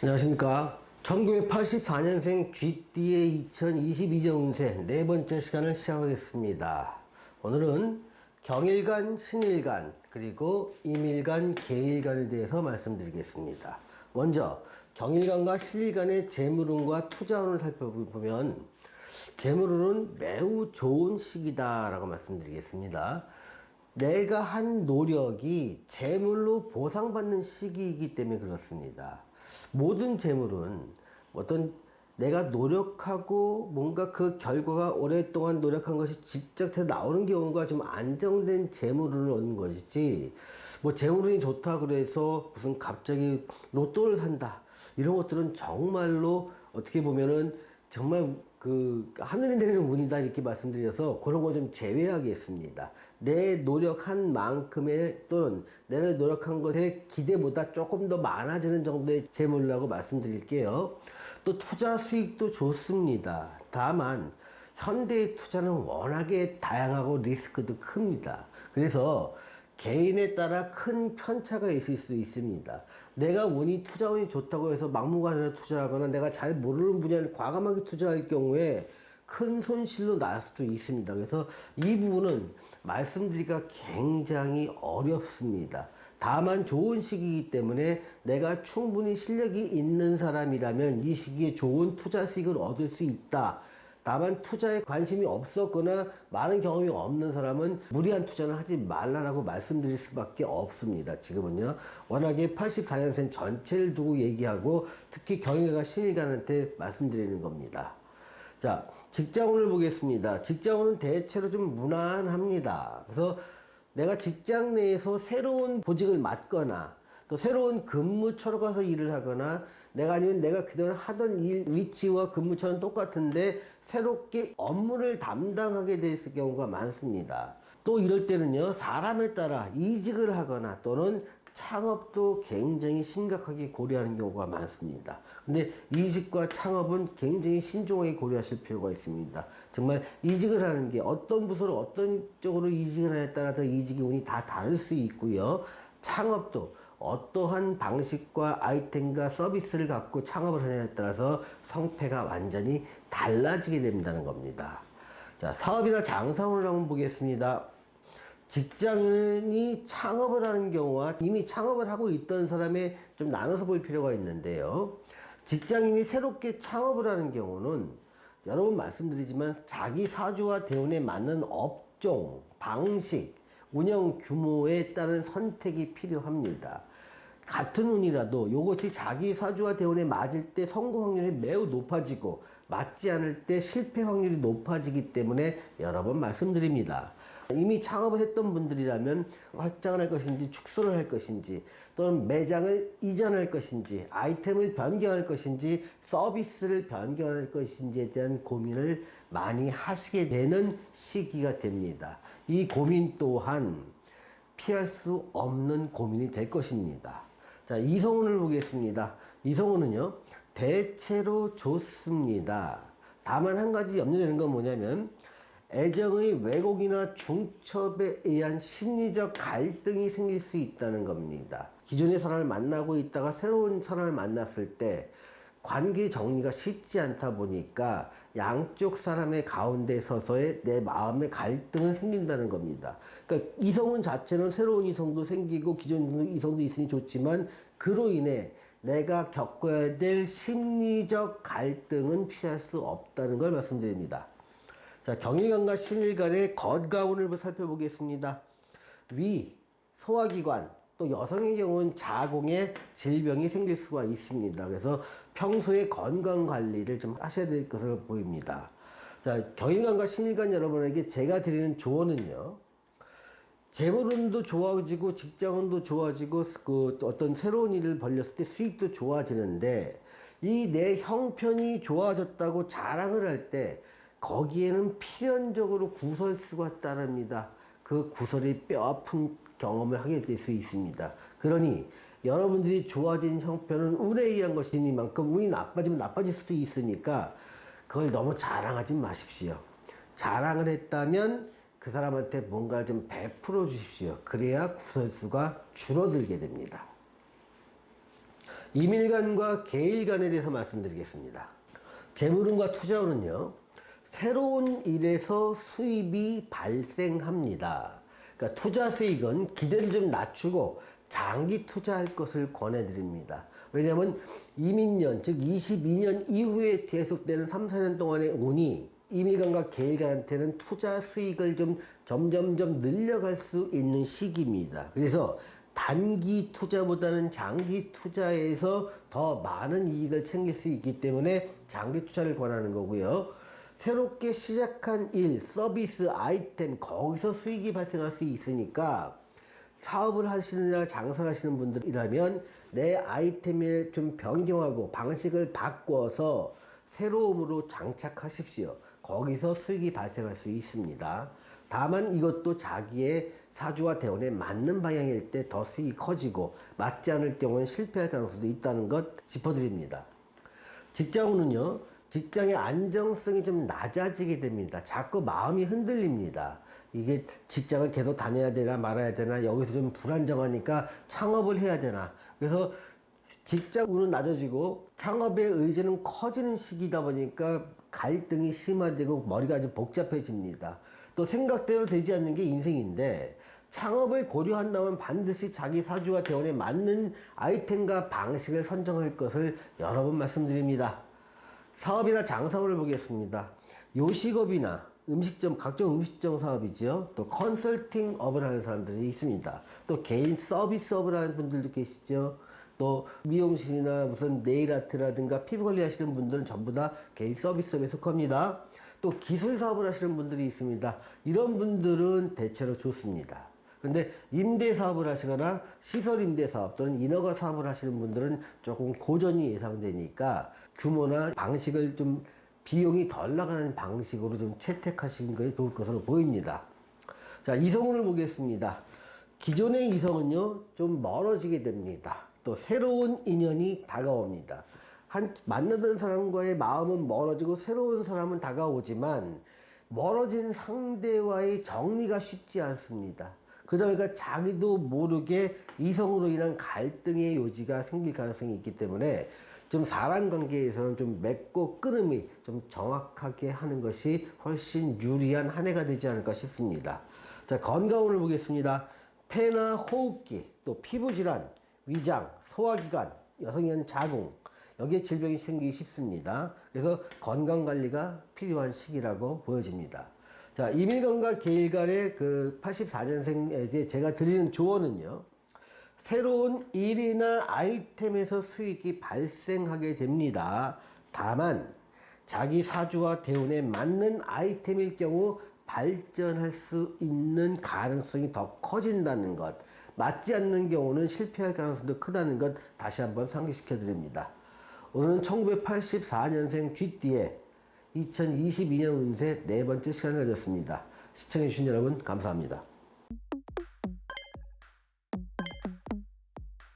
안녕하십니까. 1984년생 쥐띠의 2022년 운세 네 번째 시간을 시작하겠습니다. 오늘은 경일간, 신일간, 그리고 임일간, 계일간에 대해서 말씀드리겠습니다. 먼저 경일간과 신일간의 재물운과 투자운을 살펴보면 재물운은 매우 좋은 시기다 라고 말씀드리겠습니다. 내가 한 노력이 재물로 보상받는 시기이기 때문에 그렇습니다. 모든 재물은 어떤 내가 노력하고 뭔가 그 결과가 오랫동안 노력한 것이 집착해서 나오는 경우가 좀 안정된 재물을 얻는 것이지, 뭐 재물운이 좋다 그래서 무슨 갑자기 로또를 산다 이런 것들은 정말로 어떻게 보면은 정말 그 하늘이 내리는 운이다 이렇게 말씀드려서 그런 거 좀 제외하겠습니다. 내 노력한 만큼의 또는 내가 노력한 것의 기대보다 조금 더 많아지는 정도의 재물이라고 말씀드릴게요. 또 투자 수익도 좋습니다. 다만 현대의 투자는 워낙에 다양하고 리스크도 큽니다. 그래서 개인에 따라 큰 편차가 있을 수 있습니다. 내가 투자운이 좋다고 해서 막무가내로 투자하거나 내가 잘 모르는 분야를 과감하게 투자할 경우에 큰 손실로 날 수도 있습니다. 그래서 이 부분은 말씀드리기가 굉장히 어렵습니다. 다만 좋은 시기이기 때문에 내가 충분히 실력이 있는 사람이라면 이 시기에 좋은 투자 수익을 얻을 수 있다. 다만 투자에 관심이 없었거나 많은 경험이 없는 사람은 무리한 투자는 하지 말라라고 말씀드릴 수밖에 없습니다. 지금은요. 워낙에 84년생 전체를 두고 얘기하고 특히 경일과 신일간한테 말씀드리는 겁니다. 자, 직장운을 보겠습니다. 직장운은 대체로 좀 무난합니다. 그래서 내가 직장 내에서 새로운 보직을 맡거나 또 새로운 근무처로 가서 일을 하거나 아니면 내가 그동안 하던 일 위치와 근무처는 똑같은데 새롭게 업무를 담당하게 될 경우가 많습니다. 또 이럴 때는요, 사람에 따라 이직을 하거나 또는 창업도 굉장히 심각하게 고려하는 경우가 많습니다. 근데 이직과 창업은 굉장히 신중하게 고려하실 필요가 있습니다. 정말 이직을 하는 게 어떤 부서로 어떤 쪽으로 이직을 하냐에 따라서 이직의 운이 다 다를 수 있고요. 창업도 어떠한 방식과 아이템과 서비스를 갖고 창업을 하냐에 따라서 성패가 완전히 달라지게 된다는 겁니다. 자, 사업이나 장사운을 한번 보겠습니다. 직장인이 창업을 하는 경우와 이미 창업을 하고 있던 사람의 좀 나눠서 볼 필요가 있는데요. 직장인이 새롭게 창업을 하는 경우는 여러 번 말씀드리지만 자기 사주와 대운에 맞는 업종, 방식, 운영 규모에 따른 선택이 필요합니다. 같은 운이라도 이것이 자기 사주와 대운에 맞을 때 성공 확률이 매우 높아지고 맞지 않을 때 실패 확률이 높아지기 때문에 여러 번 말씀드립니다. 이미 창업을 했던 분들이라면 확장을 할 것인지 축소를 할 것인지 또는 매장을 이전할 것인지 아이템을 변경할 것인지 서비스를 변경할 것인지에 대한 고민을 많이 하시게 되는 시기가 됩니다. 이 고민 또한 피할 수 없는 고민이 될 것입니다. 자, 이성운을 보겠습니다. 이성운은요, 대체로 좋습니다. 다만 한 가지 염려되는 건 뭐냐면 애정의 왜곡이나 중첩에 의한 심리적 갈등이 생길 수 있다는 겁니다. 기존의 사람을 만나고 있다가 새로운 사람을 만났을 때 관계 정리가 쉽지 않다 보니까 양쪽 사람의 가운데 서서의 내 마음의 갈등은 생긴다는 겁니다. 그러니까 이성운 자체는 새로운 이성도 생기고 기존 이성도 있으니 좋지만 그로 인해 내가 겪어야 될 심리적 갈등은 피할 수 없다는 걸 말씀드립니다. 자, 경일간과 신일간의 건강운을 살펴보겠습니다. 위, 소화기관, 또 여성의 경우는 자궁에 질병이 생길 수가 있습니다. 그래서 평소에 건강 관리를 좀 하셔야 될 것으로 보입니다. 자, 경일간과 신일간 여러분에게 제가 드리는 조언은요, 재물운도 좋아지고 직장운도 좋아지고 그 어떤 새로운 일을 벌렸을 때 수익도 좋아지는데 이 내 형편이 좋아졌다고 자랑을 할 때 거기에는 필연적으로 구설수가 따릅니다. 그 구설이 뼈아픈 경험을 하게 될 수 있습니다. 그러니 여러분들이 좋아진 형편은 운에 의한 것이니만큼 운이 나빠지면 나빠질 수도 있으니까 그걸 너무 자랑하지 마십시오. 자랑을 했다면 그 사람한테 뭔가를 좀 베풀어 주십시오. 그래야 구설수가 줄어들게 됩니다. 임일간과 계일간에 대해서 말씀드리겠습니다. 재물운과 투자운은요, 새로운 일에서 수입이 발생합니다. 그러니까 투자 수익은 기대를 좀 낮추고 장기 투자할 것을 권해드립니다. 왜냐하면 이민년, 즉 22년 이후에 계속되는 3, 4년 동안의 운이 임일간과 계일간한테는 투자 수익을 좀 점점점 늘려갈 수 있는 시기입니다. 그래서 단기 투자보다는 장기 투자에서 더 많은 이익을 챙길 수 있기 때문에 장기 투자를 권하는 거고요. 새롭게 시작한 일, 서비스, 아이템, 거기서 수익이 발생할 수 있으니까 사업을 하시느냐 장사를 하시는 분들이라면 내 아이템에 좀 변경하고 방식을 바꿔서 새로움으로 장착하십시오. 거기서 수익이 발생할 수 있습니다. 다만 이것도 자기의 사주와 대운에 맞는 방향일 때 더 수익이 커지고 맞지 않을 경우는 실패할 가능성도 있다는 것 짚어드립니다. 직장운은요, 직장의 안정성이 좀 낮아지게 됩니다. 자꾸 마음이 흔들립니다. 이게 직장을 계속 다녀야 되나 말아야 되나, 여기서 좀 불안정하니까 창업을 해야 되나. 그래서 직장운은 낮아지고 창업의 의지는 커지는 시기다 보니까 갈등이 심화되고 머리가 아주 복잡해집니다. 또 생각대로 되지 않는 게 인생인데, 창업을 고려한다면 반드시 자기 사주와 대운에 맞는 아이템과 방식을 선정할 것을 여러 번 말씀드립니다. 사업이나 장사업을 보겠습니다. 요식업이나 음식점, 각종 음식점 사업이죠. 또 컨설팅업을 하는 사람들이 있습니다. 또 개인 서비스업을 하는 분들도 계시죠. 또 미용실이나 무슨 네일아트라든가 피부관리 하시는 분들은 전부 다 개인 서비스업에 속합니다. 또 기술 사업을 하시는 분들이 있습니다. 이런 분들은 대체로 좋습니다. 근데 임대 사업을 하시거나 시설 임대 사업 또는 인허가 사업을 하시는 분들은 조금 고전이 예상되니까 규모나 방식을 좀 비용이 덜 나가는 방식으로 좀 채택하시는 것이 좋을 것으로 보입니다. 자, 이성운을 보겠습니다. 기존의 이성은요, 좀 멀어지게 됩니다. 또 새로운 인연이 다가옵니다. 만나던 사람과의 마음은 멀어지고 새로운 사람은 다가오지만 멀어진 상대와의 정리가 쉽지 않습니다. 그러다 보니까 자기도 모르게 이성으로 인한 갈등의 요지가 생길 가능성이 있기 때문에 좀 사람 관계에서는 좀 맺고 끊음이 좀 정확하게 하는 것이 훨씬 유리한 한 해가 되지 않을까 싶습니다. 자, 건강운을 보겠습니다. 폐나 호흡기, 또 피부질환, 위장, 소화기관, 여성형 자궁, 여기에 질병이 생기기 쉽습니다. 그래서 건강관리가 필요한 시기라고 보여집니다. 자, 임일간과 계일간의 그 84년생에 대해 제가 드리는 조언은요, 새로운 일이나 아이템에서 수익이 발생하게 됩니다. 다만 자기 사주와 대운에 맞는 아이템일 경우 발전할 수 있는 가능성이 더 커진다는 것, 맞지 않는 경우는 실패할 가능성도 크다는 것 다시 한번 상기시켜 드립니다. 오늘은 1984년생 쥐띠의 2022년 운세 네 번째 시간을 가졌습니다. 시청해주신 여러분 감사합니다.